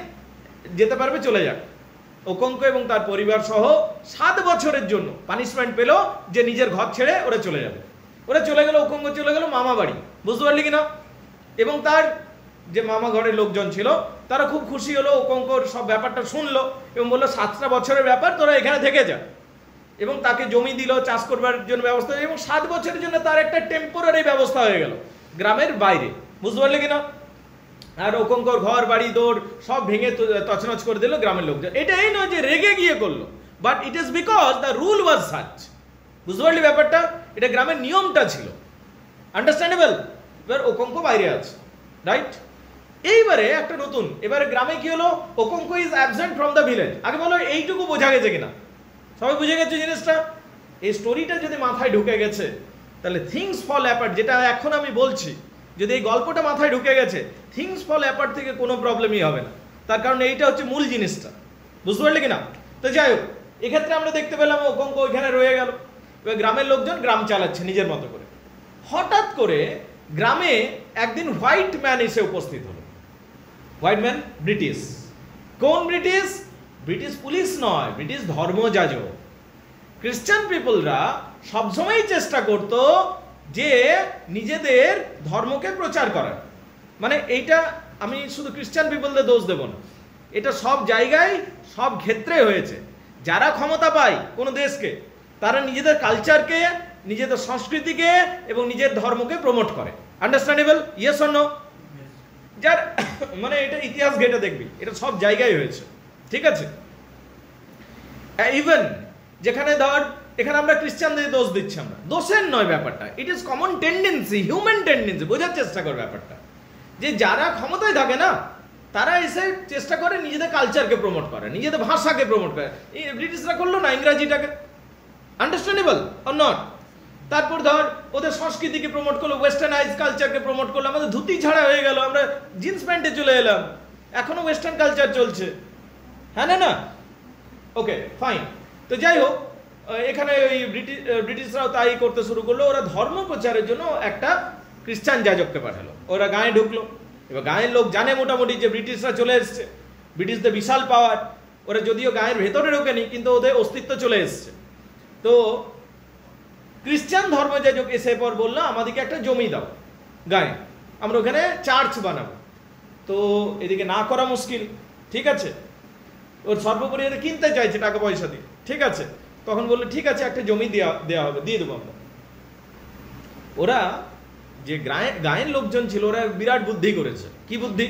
যেতে পারবে চলে যাক। ওকঙ্ক এবং তার পরিবার সহ 7 বছরের জন্য পানিশমেন্ট পেল যে নিজের ঘর ছেড়ে ওরা চলে যাবে। ওরা চলে গেল, ওকঙ্ক চলে গেল মামা বাড়ি। বুঝতে পারলি কিনা? এবং তার যে মামা ঘরের লোকজন ছিল তারা খুব খুশি হলো, ওকঙ্কর সব ব্যাপারটা শুনলো এবং বললো 7টা বছরের ব্যাপার, তোরা এখানে থেকে যা। এবং তাকে জমি দিল, চাষ করবার জন্য ব্যবস্থা, এবং 7 বছরের জন্য তার একটা টেম্পোরারি ব্যবস্থা হয়ে গেল গ্রামের বাইরে। বুঝতে পারলে কিনা? আর ওকঙ্কর ঘর বাড়ি দৌড় সব ভেঙে তছনছ করে দিল গ্রামের লোকজন। এটা এই নয় যে রেগে গিয়ে করলো, but it is because the rule was such. বুঝতে পারলি ব্যাপারটা? এটা গ্রামের নিয়মটা ছিল। আন্ডারস্ট্যান্ডেবল? এবার ওকঙ্ক বাইরে আছে, রাইট? এইবারে একটা নতুন, এবারে গ্রামে কি হলো, Okonkwo is absent from the village. আগে বলো এইটুকু বোঝা গেছে কিনা? সবাই বুঝে গেছে জিনিসটা? এই স্টোরিটা যদি মাথায় ঢুকে গেছে তাহলে থিংস ফল অ্যাপার্ট, যেটা এখন আমি বলছি, যদি এই গল্পটা মাথায় ঢুকে গেছে, থিংস ফল অ্যাপার্ট থেকে কোনো প্রবলেমই হবে না। তার কারণ এইটা হচ্ছে মূল জিনিসটা। বুঝতে পারলি কিনা? তো যাই হোক, এক্ষেত্রে আমরা দেখতে পেলাম ওকঙ্ক ওইখানে রয়ে গেল, এবার গ্রামের লোকজন গ্রাম চালাচ্ছে নিজের মতো করে। হঠাৎ করে গ্রামে একদিন হোয়াইট ম্যান এসে উপস্থিত হলো। White man? ব্রিটিশ। কোন ব্রিটিশ? ব্রিটিশ পুলিশ নয়, ব্রিটিশ ধর্মযাজক। খ্রিস্টান পিপলরা সবসময় চেষ্টা করত যে নিজেদের ধর্মকে প্রচার করার। মানে এইটা আমি শুধু খ্রিস্টান পিপলদের দোষ দেব না, এটা সব জায়গায় সব ক্ষেত্রে হয়েছে। যারা ক্ষমতা পায় কোনো দেশকে, তারা নিজেদের কালচারকে, নিজেদের সংস্কৃতিকে এবং নিজের ধর্মকে প্রমোট করে। আন্ডারস্ট্যান্ডেবল? Yes or no? যার মানে এটা ইতিহাস ঘেটে দেখবি, এটা সব জায়গায় হয়েছে। ঠিক আছে? ইভেন যেখানে ধর, এখানে আমরা খ্রিস্টানদের দোষ দিচ্ছি, আমরা দোষের নয় ব্যাপারটা, it is common tendency, human tendency. বোঝার চেষ্টা কর ব্যাপারটা, যে যারা ক্ষমতায় থাকে না তারা এসে চেষ্টা করে নিজেদের কালচারকে প্রমোট করে, নিজেদের ভাষাকে প্রমোট করে। ব্রিটিশরা করলো না ইংরাজিটাকে। Understandable or not? তারপর ধর ওদের সংস্কৃতিকে প্রমোট করলো, ওয়েস্টার্নাইজ কালচারকে প্রমোট করলো। আমাদের ধুতি ছাড়া হয়ে গেল, আমরা জিন্স প্যান্টে চলে এলাম, এখনো ওয়েস্টার্ন কালচার চলছে। হ্যাঁ না? ওকে, ফাইন। তো যাই হোক, এখানে ওই ব্রিটিশরাও তাই করতে শুরু করলো। ওরা ধর্ম প্রচারের জন্য একটা খ্রিস্টান যাজককে পাঠালো। ওরা গায়ে ঢুকলো। এবার গায়ের লোক জানে মোটামুটি যে ব্রিটিশরা চলে এসছে, ব্রিটিশদের বিশাল পাওয়ার। ওরা যদিও গায়ের ভেতরে ঢোকেনি, কিন্তু ওদের অস্তিত্ব চলে এসছে। তো খ্রিস্টান ধর্মযাজক এসে পর বললো আমাদেরকে একটা জমি দাও গায়ে, আমরা ওখানে চার্চ বানাবো। তো এদিকে না করা মুশকিল, ঠিক আছে, ওর সর্বোপরি এটা কিনতে চাইছে টাকা পয়সা দিয়ে, ঠিক আছে। তখন বললো ঠিক আছে একটা জমি দেওয়া হবে, দিয়ে দেবো আমরা। ওরা যে গায়ের লোকজন ছিল ওরা বিরাট বুদ্ধি করেছে। কি বুদ্ধি?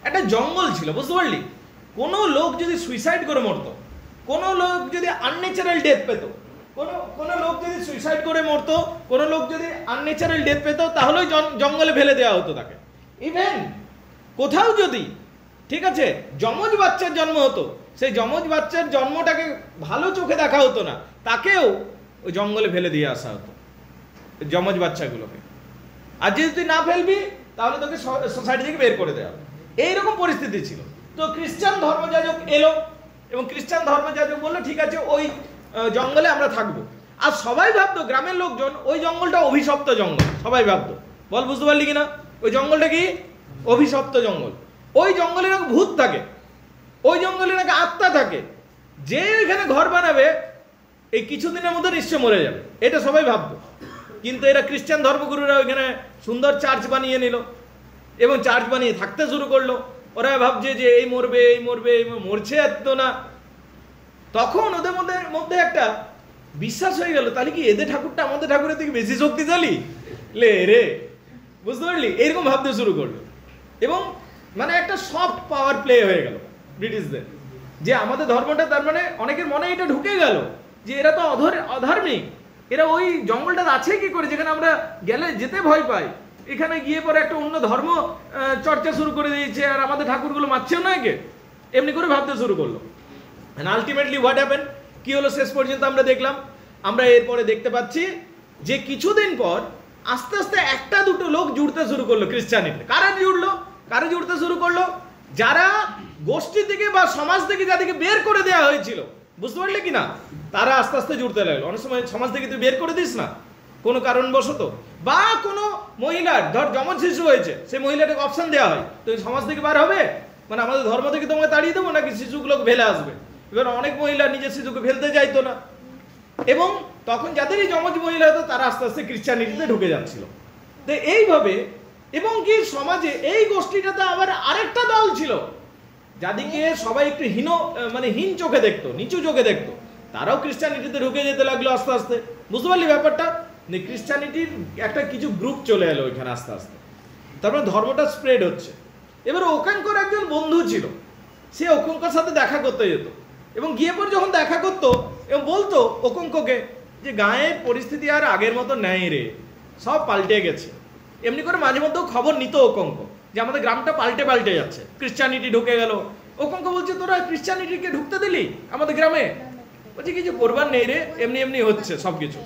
একটা জঙ্গল ছিল, বুঝতে পারলি? কোনো লোক যদি সুইসাইড করে মরতো, কোনো লোক যদি আনন্যাচারাল ডেথ পেত, কোনো লোক যদি সুইসাইড করে মরতো, কোনো লোক যদি আনন্যাচারাল ডেথ পেত, তাহলে জঙ্গলে ফেলে দেওয়া হতো তাকে। ইভেন কোথাও যদি, ঠিক আছে, যমজ বাচ্চার জন্ম হতো, সেই যমজ বাচ্চার জন্মটাকে ভালো চোখে দেখা হতো না, তাকেও ওই জঙ্গলে ফেলে দিয়ে আসা হতো যমজ বাচ্চাগুলোকে। আর যদি তুই না ফেলবি তাহলে তোকে সোসাইটি থেকে বের করে দেওয়া হবে। এইরকম পরিস্থিতি ছিল। তো খ্রিস্টান ধর্মযাজক এলো এবং খ্রিস্টান ধর্মযাজক বললো ঠিক আছে ওই জঙ্গলে আমরা থাকবো। আর সবাই ভাবতো, গ্রামের লোকজন, ওই জঙ্গলটা অভিশপ্ত জঙ্গল, সবাই ভাবতো। বল বুঝতে পারলি কিনা? ওই জঙ্গলটা কি? অভিশপ্ত জঙ্গল। ওই জঙ্গলে নাকি ভূত থাকে, ওই জঙ্গলে নাকি আত্মা থাকে, যে এখানে ঘর বানাবে এই কিছুদিনের মধ্যে নিশ্চয় মরে যাবে, এটা সবাই ভাবতো। কিন্তু এরা খ্রিস্টান ধর্মগুরুরা ওইখানে সুন্দর চার্চ বানিয়ে নিল এবং চার্চ বানিয়ে থাকতে শুরু করলো। ওরা ভাবছে যে এই মরবে, এই মরবে, মরছে এত না। তখন ওদের মধ্যে একটা বিশ্বাস হয়ে গেল, তাহলে কি এদের ঠাকুরটা আমাদের ঠাকুরের থেকে বেশি শক্তিশালী রে, বুঝতে পারলি? এরকম ভাবতে শুরু করলো এবং মানে একটা সফট পাওয়ার প্লে হয়ে গেল ব্রিটিশদের, যে আমাদের ধর্মটা, তার মানে অনেকের মনে এটা ঢুকে গেল যে এরা তো অধার্মিক, এরা ওই জঙ্গলটা আছে কি করে যেখানে আমরা গেলে যেতে ভয় পাই, এখানে গিয়ে পরে একটা অন্য ধর্ম চর্চা শুরু করে দিয়েছে, আর আমাদের ঠাকুরগুলো মারছেও না একে, এমনি করে ভাবতে শুরু করলো। আলটিমেটলি হোয়াট হ্যাপেন, কি হলো শেষ পর্যন্ত আমরা দেখলাম। আমরা এরপরে দেখতে পাচ্ছি যে কিছুদিন পর আস্তে আস্তে একটা দুটো লোক জুড়তে শুরু করলো খ্রিস্টানিতে। কারা জুড়তে শুরু করলো? যারা গোষ্ঠী থেকে বা সমাজ থেকে যাদেরকে বের করে দেওয়া হয়েছিল, বুঝতে পারলে কিনা, তারা আস্তে আস্তে জুড়তে লাগলো। অনেক সময় সমাজ থেকে তুই বের করে দিস না কোনো কারণবশত, বা কোনো মহিলার ধর যমজ শিশু হয়েছে, সেই মহিলাটাকে অপশন দেওয়া হয়, তো সমাজ থেকে বার হবে, মানে আমাদের ধর্ম থেকে তোমাকে তাড়িয়ে দেবো নাকি শিশুগুলোকে ফেলে আসবে। এবার অনেক মহিলা নিজের শিশুকে ফেলতে চাইতো না, এবং তখন যাদেরই যমজ মহিলা হতো তারা আস্তে আস্তে খ্রিস্টানিটিতে ঢুকে যাচ্ছিল। তো এইভাবে, এবং কি সমাজে এই গোষ্ঠীটাতে আবার আরেকটা দল ছিল যাদেরকে সবাই একটু হীন চোখে দেখতো, নিচু চোখে দেখতো, তারাও খ্রিস্টানিটিতে ঢুকে যেতে লাগলো আস্তে আস্তে। বুঝতে পারলি ব্যাপারটা? খ্রিস্টানিটির একটা কিছু গ্রুপ চলে এলো ওইখানে আস্তে আস্তে, তারপরে ধর্মটা স্প্রেড হচ্ছে। এবার ওখানকার একজন বন্ধু ছিল, সে ওখানকার সাথে দেখা করতে যেত, এবং গিয়ে পর যখন দেখা করতো এবং বলতো ওকঙ্ককে যে গায়ের পরিস্থিতি আর আগের মতো নেই রে, সব পাল্টে গেছে। এমনি করে মাঝে মধ্যেও খবর নিত ওকঙ্ক যে আমাদের গ্রামটা পাল্টে যাচ্ছে, খ্রিস্টানিটি ঢুকে গেল। ওকঙ্ক বলছে তোরা খ্রিস্টানিটিকে ঢুকতে দিলি আমাদের গ্রামে? বলছে কিছু করবার নেই রে, এমনি হচ্ছে সবকিছু।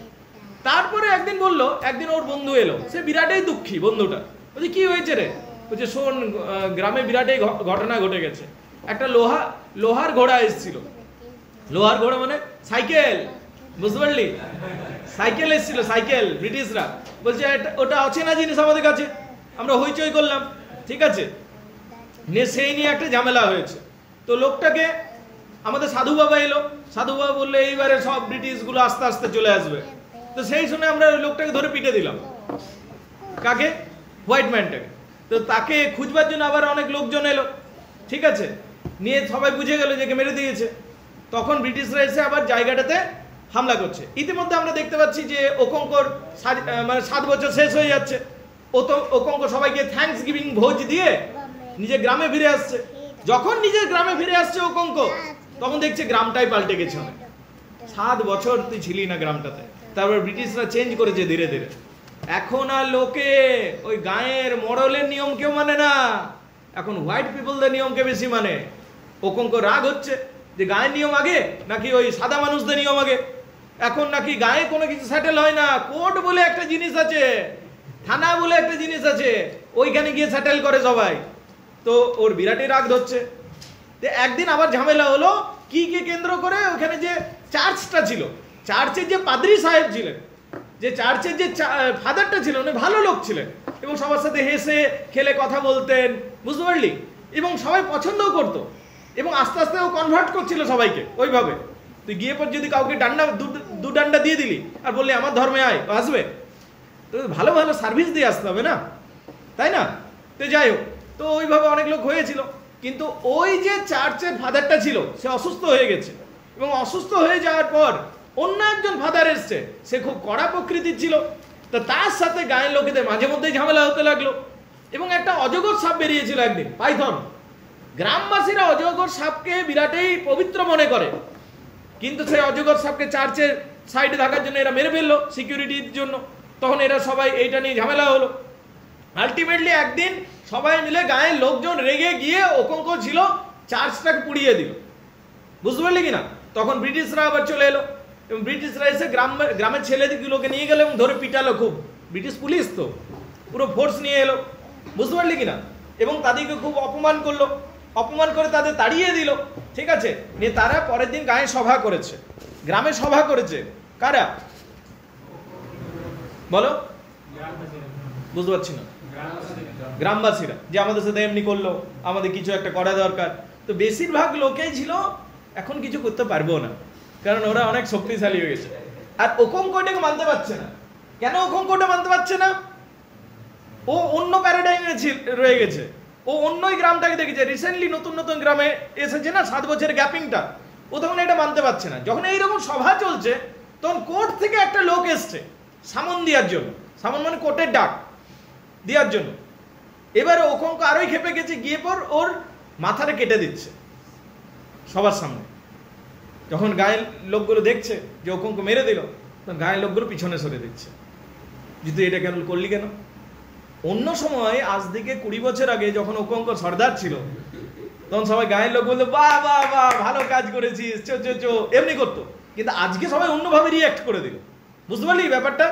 তারপরে একদিন বললো, একদিন ওর বন্ধু এলো, সে বিরাটই দুঃখী বন্ধুটা। বলছে কি হয়েছে রে? বলছে শোন, গ্রামে বিরাটই ঘটনা ঘটে গেছে। একটা লোহার ঘোড়া এসেছিল। লোহার ঘোড়া মানে সাইকেল, বুঝতে পারলি? সাইকেল এসেছিল, সাইকেল, ব্রিটিশরা। বলছে ওটা অচেনা জিনিস আমাদের কাছে, আমরা হইচই করলাম, ঠিক আছে, সেই নিয়ে একটা ঝামেলা হয়েছে। তো লোকটাকে আমাদের সাধু বাবা এলো, সাধু বাবা বললো এইবারে সব ব্রিটিশগুলো আস্তে আস্তে চলে আসবে। তো সেই শুনে আমরা ওই লোকটাকে ধরে পিটে দিলাম। কাকে? হোয়াইট ম্যানটাকে। তো তাকে খুঁজবার জন্য আবার অনেক লোকজন এলো, ঠিক আছে, নিয়ে সবাই বুঝে গেল যে মেরে দিয়েছে। তখন ব্রিটিশরা এসে আবার জায়গাটাতে হামলা করছে। ইতিমধ্যে আমরা দেখতে পাচ্ছি যে ওকঙ্কর মানে 7 বছর শেষ হয়ে যাচ্ছে। ওকঙ্ক সবাইকে থ্যাঙ্কস গিভিং ভোজ দিয়ে নিজের গ্রামে ফিরে আসছে। যখন নিজের গ্রামে ফিরে আসছে ওকঙ্ক, তখন দেখছে গ্রামটাই পাল্টে গেছে অনেক। 7 বছর তুই ছিলি না গ্রামটাতে, তারপর ব্রিটিশরা চেঞ্জ করেছে ধীরে ধীরে। এখন আর লোকে ওই গায়ের মডেলের নিয়ম কেউ মানে না, এখন হোয়াইট পিপলদের নিয়মকে বেশি মানে। ওকঙ্ক রাগ হচ্ছে যে গায়ের নিয়ম আগে নাকি ওই সাদা মানুষদের নিয়ম আগে। এখন নাকি গায়ে কোনো কিছু সেটেল হয় না, কোর্ট বলে একটা জিনিস আছে, থানা বলে একটা জিনিস আছে, ওইখানে গিয়ে সেটেল করে সবাই। তো ওর বিরাটই রাগ ধরছে। একদিন আবার ঝামেলা হলো কি কেন্দ্র করে, ওখানে যে চার্চটা ছিল, চার্চের যে পাদ্রী সাহেব ছিলেন, যে চার্চের যে ফাদারটা ছিলেন, উনি ভালো লোক ছিলেন এবং সবার সাথে হেসে খেলে কথা বলতেন, বুঝতে পারলি, এবং সবাই পছন্দও করতো, এবং আস্তে আস্তে ও কনভার্ট করছিল সবাইকে ওইভাবে। তো তুই গিয়ে পর যদি কাউকে ডান্ডা দু ডান্ডা দিয়ে দিলি আর বললি আমার ধর্মে আয়, আসবে? তো ভালো ভালো সার্ভিস দিয়ে আসতে হবে না, তাই না? তো যাই হোক, তো ওইভাবে অনেক লোক হয়েছিল, কিন্তু ওই যে চার্চের ফাদারটা ছিল সে অসুস্থ হয়ে গেছে, এবং অসুস্থ হয়ে যাওয়ার পর অন্য একজন ফাদার এসছে, সে খুব কড়া প্রকৃতির ছিল, তো তার সাথে গায়ের লোকেদের মাঝে মধ্যেই ঝামেলা হতে লাগলো, এবং একটা অজগর সাপ বেরিয়েছিল একদিন, পাইথন। গ্রামবাসীরা অজগর সাপকে বিরাটই পবিত্র মনে করে, কিন্তু সেই অজগর সাপকে চার্চের সাইডে থাকার জন্য এরা মেরে ফেললো সিকিউরিটির জন্য। তখন এরা সবাই এইটা নিয়ে ঝামেলা হলো। আলটিমেটলি একদিন সবাই মিলে গায়ের লোকজন রেগে গিয়ে ওকঙ্ক ছিল চার্চটাকে পুড়িয়ে দিল, বুঝতে পারলি কিনা? তখন ব্রিটিশরা আবার চলে এলো, এবং ব্রিটিশরা এসে গ্রামের ছেলেগুলোকে নিয়ে গেলো এবং ধরে পিটালো খুব। ব্রিটিশ পুলিশ তো পুরো ফোর্স নিয়ে এলো, বুঝতে পারলি কিনা? এবং তাদেরকে খুব অপমান করলো, অপমান করে তাদের তাড়িয়ে দিল, ঠিক আছে? নিয়ে তারা পরের দিন গায়ে সভা করেছে, গ্রামে সভা করেছে। কারা বলো? বুঝতে পারছি না। গ্রামবাসীরা, যে আমাদের সাথে এমনি করলো, আমাদের কিছু একটা করা দরকার। তো বেশিরভাগ লোকেই ছিল এখন কিছু করতে পারবো না, কারণ ওরা অনেক শক্তিশালী হয়ে গেছে। আর ওকঙ্কটাকে মানতে পারছে না। কেন ওকঙ্কটা মানতে পারছে না? ও অন্য প্যারাডাইমে রয়ে গেছে, ও অন্যই গ্রামটাকে দেখেছে। রিসেন্টলি নতুন নতুন গ্রামে এসেছে না, 7 বছরের গ্যাপিংটা, ও তখন এটা মানতে পারছে না। যখন এইরকম সভা চলছে, তখন কোর্ট থেকে একটা লোক এসছে সামন দেওয়ার জন্য, সামন মানে কোর্টের ডাক দেওয়ার জন্য। এবারে ওকঙ্ক আরোই খেপে গেছে, গিয়ে পর ওর মাথাটা কেটে দিচ্ছে সবার সামনে। যখন গায়ের লোকগুলো দেখছে যে ওকঙ্ক মেরে দিল, তখন গায়ের লোকগুলো পিছনে সরে দিচ্ছে, যে তুই এটা কেন করলি কেন? অন্য সময় আজ থেকে 20 বছর আগে যখন ওকঙ্ক সর্দার ছিল, তখন সবাই গায়ের লোক বলতো বাহ বাহ বাহ ভালো কাজ করেছিস, চো চো চো, এমনি করতো। কিন্তু আজকে সবাই অন্যভাবে রিয়াক্ট করে দিল, বুঝতে পারলি ব্যাপারটা?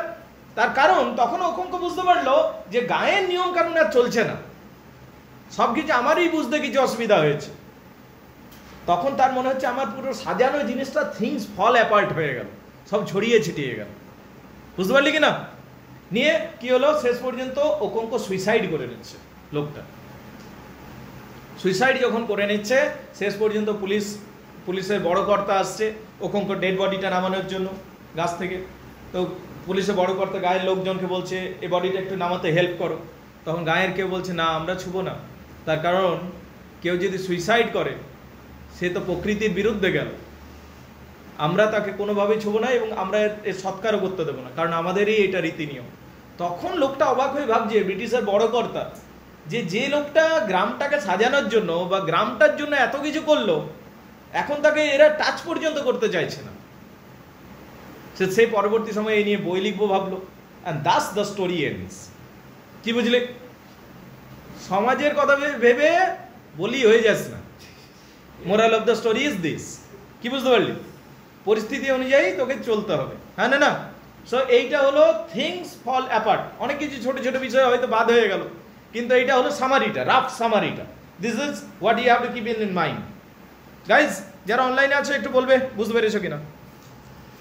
তার কারণ তখন ওকঙ্ক বুঝতে পারলো যে গায়ের নিয়ম কানুন আর চলছে না, সবকিছু আমারই বুঝতে কিছু অসুবিধা হয়েছে। তখন তার মনে হচ্ছে আমার পুরো সাজানো জিনিসটা থিংস ফল অ্যাপার্ট হয়ে গেল, সব ছড়িয়ে ছিটিয়ে গেল, বুঝতে পারলি কিনা? নিয়ে কি হলো, শেষ পর্যন্ত ওকঙ্ক সুইসাইড করে নিচ্ছে। লোকটা সুইসাইড যখন করে নিচ্ছে, শেষ পর্যন্ত পুলিশের বড় কর্তা আসছে ওকঙ্ক ডেড বডিটা নামানোর জন্য গাছ থেকে। তো পুলিশের বড় কর্তা গায়ের লোকজনকে বলছে এই বডিটা একটু নামাতে হেল্প করো। তখন গায়ের কেউ বলছে না, আমরা ছুবো না, তার কারণ কেউ যদি সুইসাইড করে সে তো প্রকৃতির বিরুদ্ধে গেল, আমরা তাকে কোনোভাবেই ছুবো না, এবং আমরা এর সৎকারও করতে দেবো না, কারণ আমাদেরই এটা রীতি নিয়ম। তখন লোকটা অবাক হয়ে ভাবছে, ব্রিটিশের বড় কর্তা, যে লোকটা গ্রামটাকে সাজানোর জন্য বা গ্রামটার জন্য এত কিছু করলো, এখন তাকে এরা টাচ পর্যন্ত করতে চাইছে না। সে পরবর্তী সময়ে এই নিয়ে বই লিখবো ভাবলো, and thus the story ends. কি বুঝলে? সমাজের কথা ভেবে বলি হয়ে যাস না। Moral of the story is this. কি বুঝতে পারলি? পরিস্থিতি অনুযায়ী তোকে চলতে হবে, হ্যাঁ না? সো এইটা হলো থিংস ফল অ্যাপার্ট। অনেক কিছু ছোট ছোট বিষয় হয়তো বাদ হয়ে গেল, কিন্তু এইটা হলো সামারিটা, রাফ সামারিটা। This is what you have to keep in mind. Guys, যারা অনলাইনে আছো একটু বলবে বুঝতে পেরেছো কিনা।